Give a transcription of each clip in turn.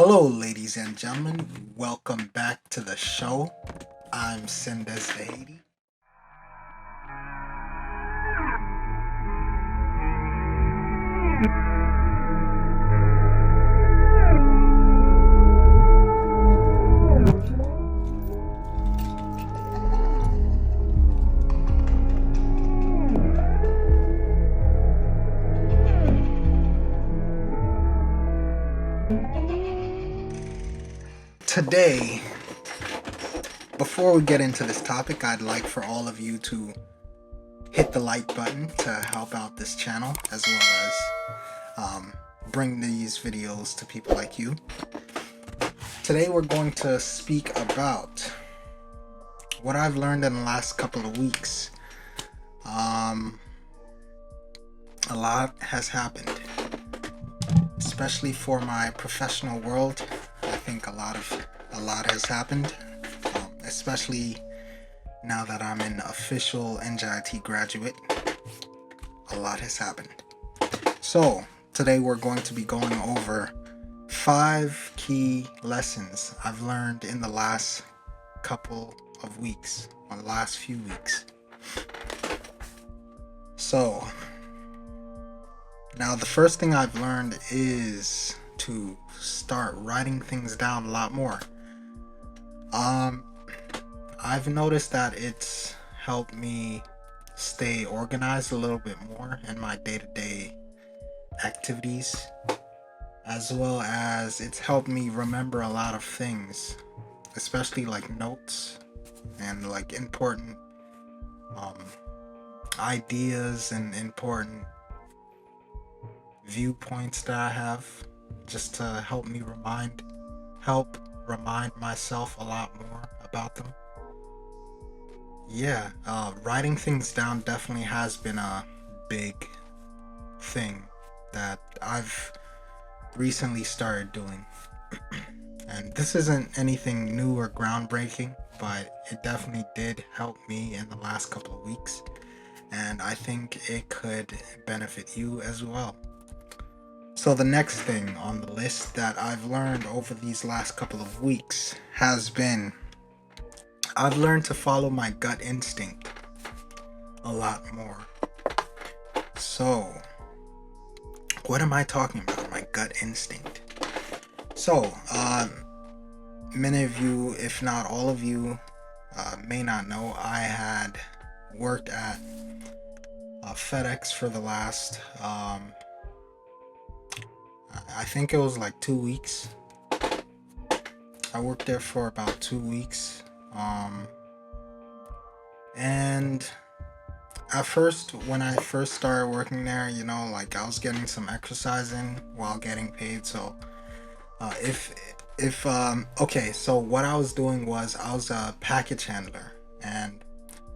Hello, ladies and gentlemen. Welcome back to the show. I'm Sendesdhaiti. Today, before we get into this topic, I'd like for all of you to hit the like button to help out this channel as well as bring these videos to people like you. Today, we're going to speak about what I've learned in the last couple of weeks. A lot has happened, especially for my professional world. I think a lot has happened, especially now that I'm an official sendesdhaiti graduate. A lot has happened. So today we're going to be going over 5 key lessons I've learned in the last couple of weeks, or the last few weeks. So now the first thing I've learned is to start writing things down a lot more. I've noticed that it's helped me stay organized a little bit more in my day-to-day activities, as well as it's helped me remember a lot of things, especially like notes and like important ideas and important viewpoints that I have, just to help remind myself a lot more about them. Yeah, writing things down definitely has been a big thing that I've recently started doing. And this isn't anything new or groundbreaking, but it definitely did help me in the last couple of weeks. And I think it could benefit you as well. So the next thing on the list that I've learned over these last couple of weeks has been I've learned to follow my gut instinct a lot more. So, what am I talking about? My gut instinct. So, many of you, if not all of you, may not know I had worked at FedEx for the last, I think it was like 2 weeks. I worked there for about 2 weeks. And at first, when I first started working there, like I was getting some exercise in while getting paid. So, okay, so what I was doing was I was a package handler. And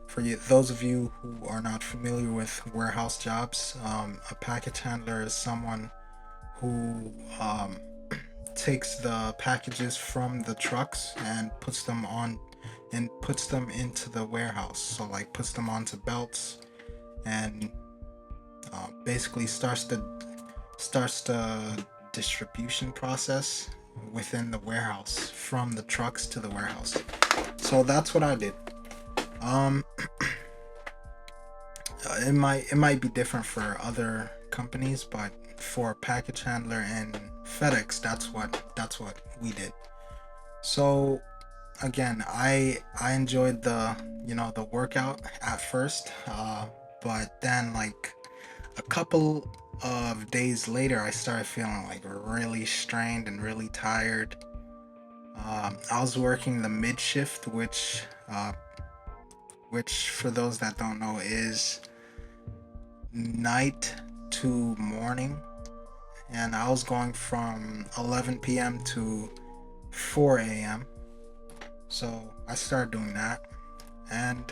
for you, those of you who are not familiar with warehouse jobs, a package handler is someone who takes the packages from the trucks and puts them into the warehouse. So like puts them onto belts and basically starts the distribution process within the warehouse from the trucks to the warehouse. So that's what I did. It might be different for other companies, but for a package handler and FedEx, that's what we did. So again, I enjoyed the workout at first, but then like a couple of days later, I started feeling like really strained and really tired. I was working the mid shift, which for those that don't know is night to morning, and I was going from 11 p.m. to 4 a.m. So I started doing that, and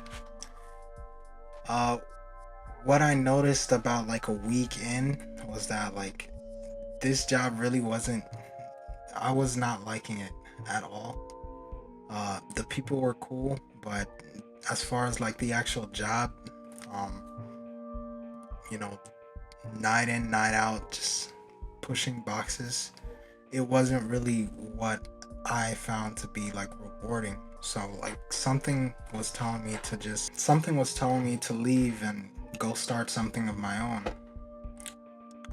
what I noticed about like a week in was that like this job really wasn't. I was not liking it at all. The people were cool, but as far as like the actual job, you know, night in, night out, just pushing boxes, it wasn't really what I found to be like rewarding. So like something was telling me to leave and go start something of my own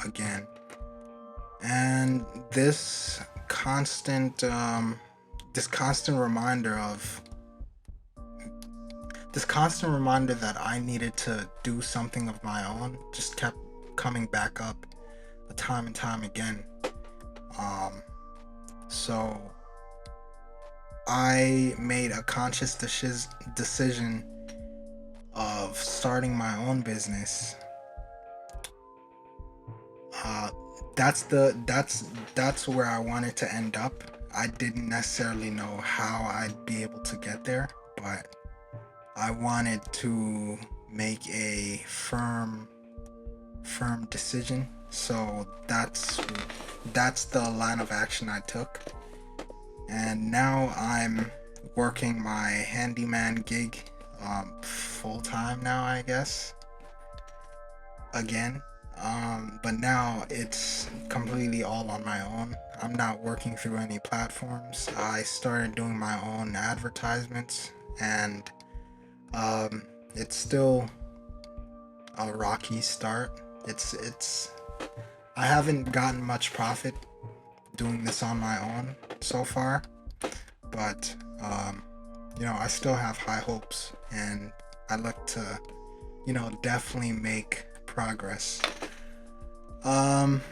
again. And this constant reminder of this constant reminder that I needed to do something of my own just kept coming back up time and time again. So I made a conscious decision of starting my own business. Uh, that's where I wanted to end up. I didn't necessarily know how I'd be able to get there, but I wanted to make a firm decision. So that's the line of action I took. And now I'm working my handyman gig full time now, I guess. Again. But now it's completely all on my own. I'm not working through any platforms. I started doing my own advertisements, and it's still a rocky start. It's I haven't gotten much profit doing this on my own so far, but I still have high hopes, and I look to definitely make progress. Um,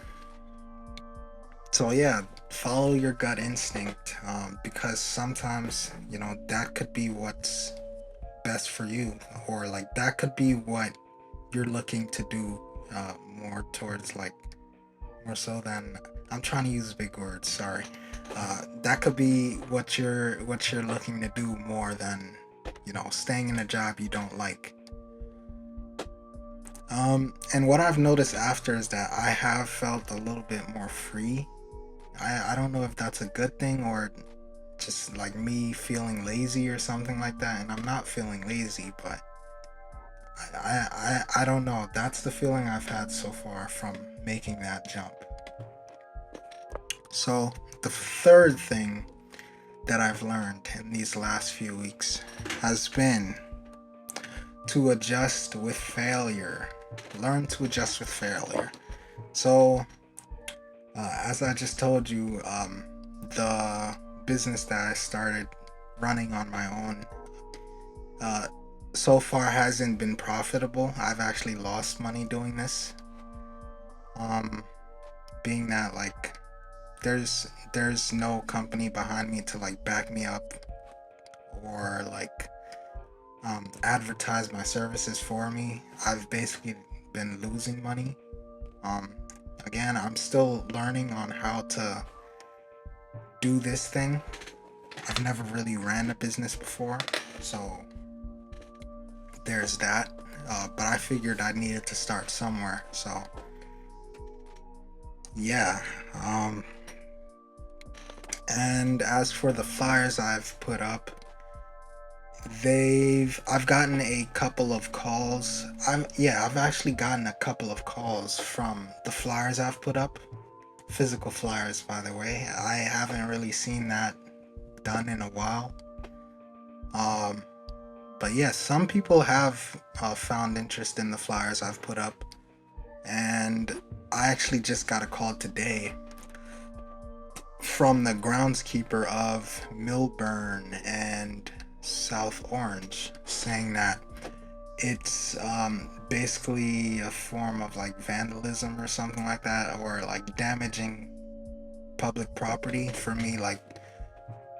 so yeah, follow your gut instinct, because sometimes that could be what's best for you, or like that could be what you're looking to do more towards, like more so than I'm trying to use big words. Sorry. That could be what you're looking to do more than staying in a job you don't like. And what I've noticed after is that I have felt a little bit more free. I don't know if that's a good thing or just like me feeling lazy or something like that. And I'm not feeling lazy, but I don't know. That's the feeling I've had so far from making that jump. So the third thing that I've learned in these last few weeks has been to adjust with failure. Learn to adjust with failure. So, as I just told you, the business that I started running on my own, so far hasn't been profitable. I've actually lost money doing this. Being that like there's no company behind me to like back me up or like advertise my services for me. I've basically been losing money. Again, I'm still learning on how to do this thing. I've never really ran a business before, so there's that. But I figured I needed to start somewhere, so yeah. And as for the flyers I've put up, I've gotten a couple of calls. I've actually gotten a couple of calls from the flyers I've put up. Physical flyers, by the way. I haven't really seen that done in a while. But yes, some people have found interest in the flyers I've put up. And I actually just got a call today from the groundskeeper of Milburn and South Orange, saying that it's basically a form of like vandalism or something like that, or like damaging public property for me, like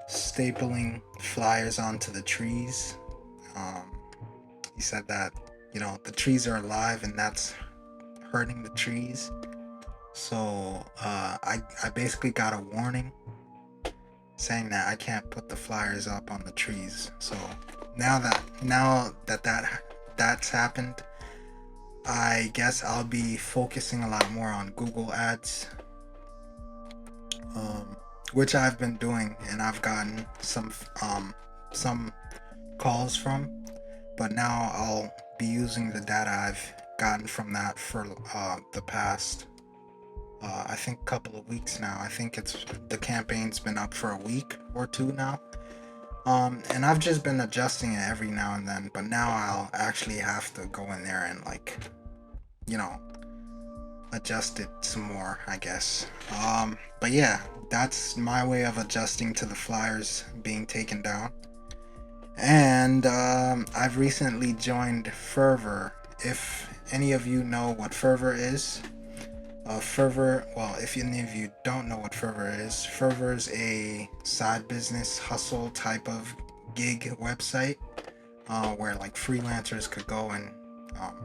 stapling flyers onto the trees. He said that the trees are alive and that's hurting the trees. So I basically got a warning saying that I can't put the flyers up on the trees. So now that that's happened, I guess I'll be focusing a lot more on Google Ads, which I've been doing, and I've gotten some calls from. But now I'll be using the data I've gotten from that for the past I think a couple of weeks now. I think it's the campaign's been up for a week or two now. And I've just been adjusting it every now and then, but now I'll actually have to go in there and like, you know, adjust it some more, I guess. But yeah, that's my way of adjusting to the flyers being taken down. And I've recently joined Fervor. If any of you know what Fervor is, Fervor, well, if any of you don't know what Fervor is a side business hustle type of gig website where like freelancers could go and um,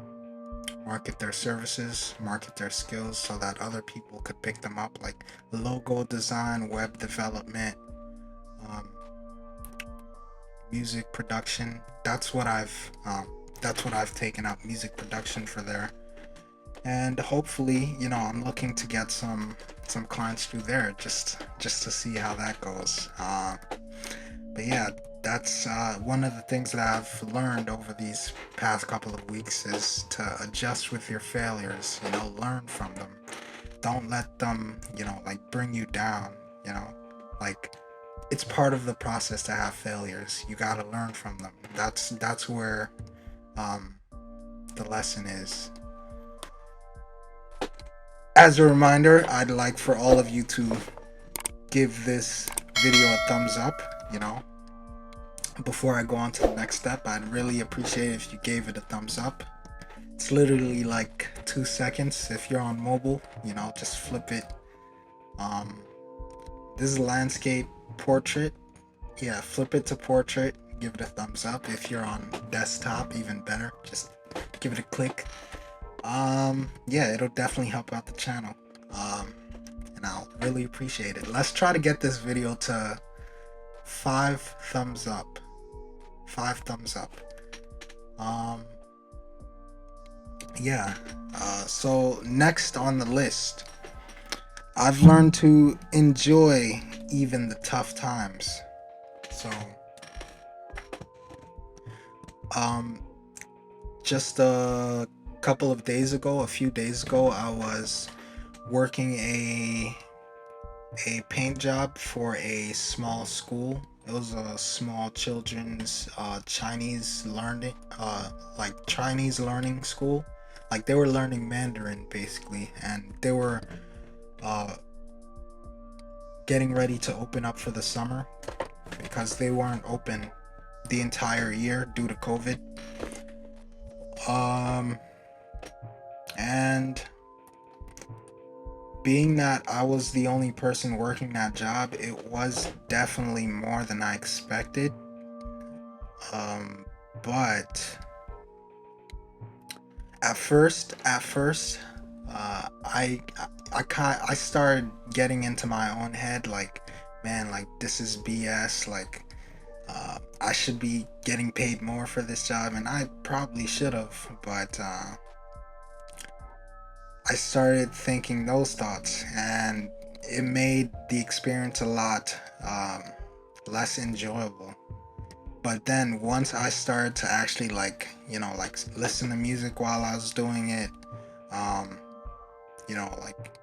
market their services, market their skills so that other people could pick them up, like logo design, web development, um, music production. That's what I've taken up, music production for there. And hopefully, I'm looking to get some clients through there, just to see how that goes. But yeah, that's one of the things that I've learned over these past couple of weeks is to adjust with your failures. Learn from them. Don't let them, like bring you down. Like it's part of the process to have failures. You got to learn from them. That's where um, the lesson is. As a reminder, I'd like for all of you to give this video a thumbs up. Before I go on to the next step, I'd really appreciate it if you gave it a thumbs up. It's literally like 2 seconds. If you're on mobile, just flip it. This is landscape portrait. Yeah, flip it to portrait. Give it a thumbs up. If you're on desktop, even better. Just give it a click. Yeah, it'll definitely help out the channel. And I'll really appreciate it. Let's try to get this video to 5 thumbs up. 5 thumbs up. Yeah. So next on the list, I've learned to enjoy even the tough times. So, just a few days ago, I was working a paint job for a small school. It was a small children's Chinese learning school. Like they were learning Mandarin basically, and they were getting ready to open up for the summer because they weren't open the entire year due to COVID. And being that I was the only person working that job, it was definitely more than I expected. But at first, I started getting into my own head, like, man, like this is BS. Like, I should be getting paid more for this job, and I probably should have, but I started thinking those thoughts, and it made the experience a lot less enjoyable. But then once I started to actually like listen to music while I was doing it, like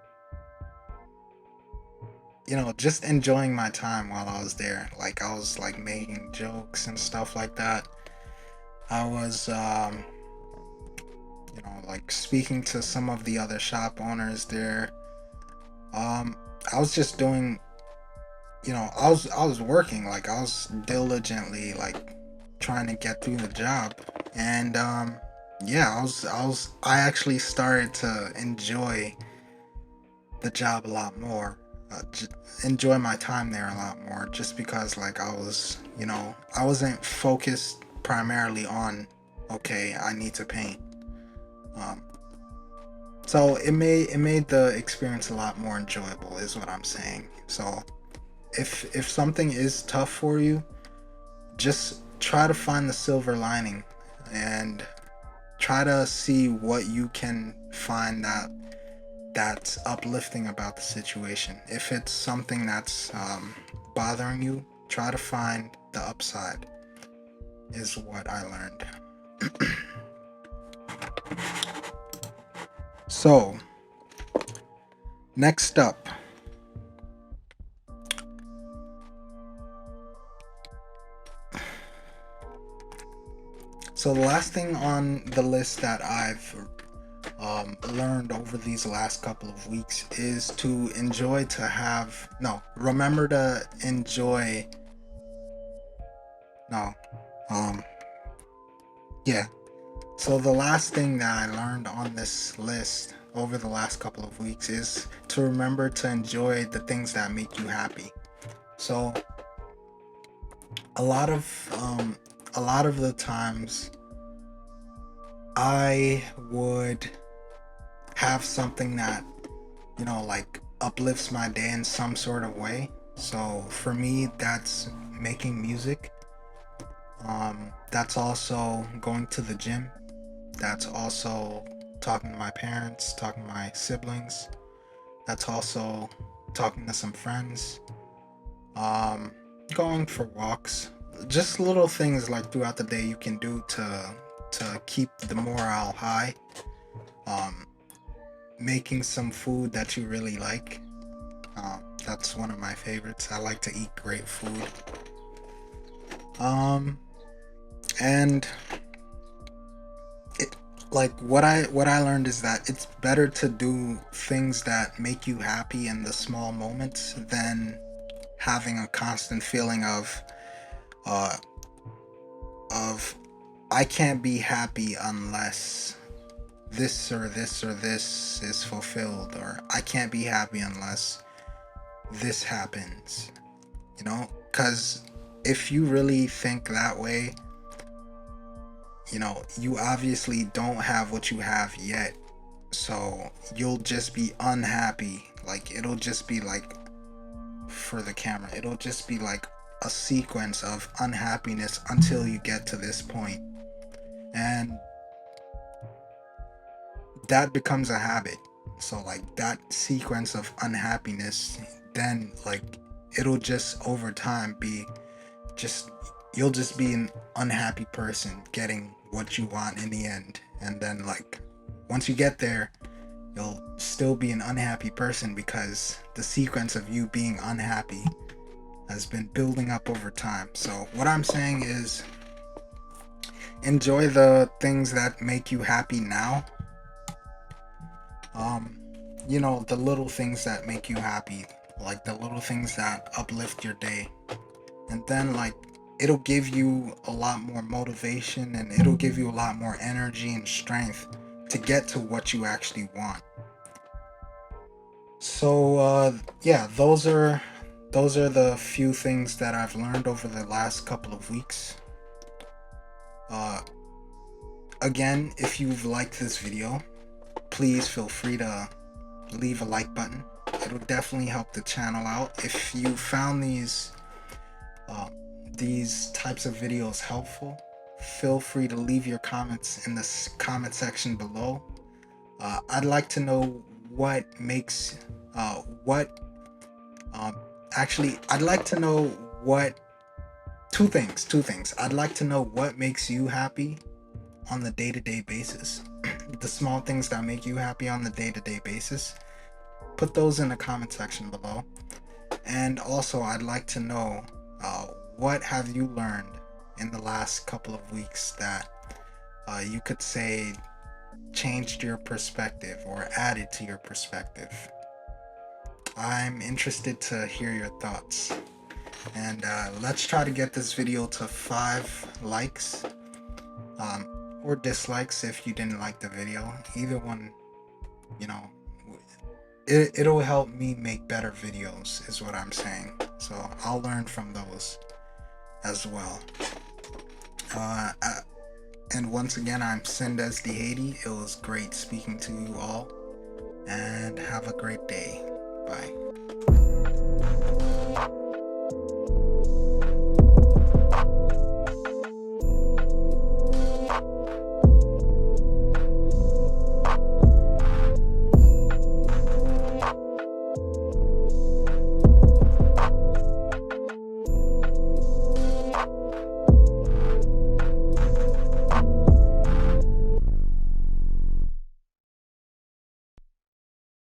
just enjoying my time while I was there. Like I was like making jokes and stuff like that. I was like speaking to some of the other shop owners there. I was just doing, I was working, like I was diligently like trying to get through the job, and yeah, I actually started to enjoy the job a lot more, enjoy my time there a lot more, just because like I was, I wasn't focused primarily on, okay, I need to paint. So it made the experience a lot more enjoyable, is what I'm saying. So if something is tough for you, just try to find the silver lining and try to see what you can find that's uplifting about the situation. If it's something that's bothering you, try to find the upside, is what I learned. So Next up, so the last thing on the list that I've learned over these last couple of weeks is to enjoy to have no remember to enjoy no um yeah so the last thing that I learned on this list over the last couple of weeks is to remember to enjoy the things that make you happy. So a lot of the times I would have something that, like uplifts my day in some sort of way. So for me, that's making music. That's also going to the gym. That's also talking to my parents, talking to my siblings. That's also talking to some friends. Um, Going for walks. Just little things like throughout the day you can do to keep the morale high. Um, Making some food that you really like. That's one of my favorites. I like to eat great food. And it, like what I learned is that it's better to do things that make you happy in the small moments than having a constant feeling uh of I can't be happy unless this or this or this is fulfilled, or I can't be happy unless this happens, because if you really think that way, you obviously don't have what you have yet. So you'll just be unhappy. Like, it'll just be like, for the camera, it'll just be like a sequence of unhappiness until you get to this point. And that becomes a habit. So, like, that sequence of unhappiness, then, like, it'll just over time be just, you'll just be an unhappy person getting what you want in the end. And then, like, once you get there, you'll still be an unhappy person because the sequence of you being unhappy has been building up over time. So what I'm saying is, enjoy the things that make you happy now. The little things that make you happy, like the little things that uplift your day. And then, like, it'll give you a lot more motivation, and it'll give you a lot more energy and strength to get to what you actually want. So yeah, those are the few things that I've learned over the last couple of weeks. uh Again, if you've liked this video, please feel free to leave a like button. It'll definitely help the channel out. If you found uh, these types of videos helpful, feel free to leave your comments in the comment section below. I'd like to know what makes what actually I'd like to know what two things. I'd like to know what makes you happy on the day-to-day basis. The small things that make you happy on the day-to-day basis, put those in the comment section below. And also, I'd like to know, what have you learned in the last couple of weeks that you could say changed your perspective or added to your perspective. I'm interested to hear your thoughts. And let's try to get this video to 5 likes, or dislikes if you didn't like the video. Either one, you know, it'll help me make better videos, is what I'm saying. So I'll learn from those as well. And once again, I'm Sendesdhaiti. It was great speaking to you all, and have a great day. Bye.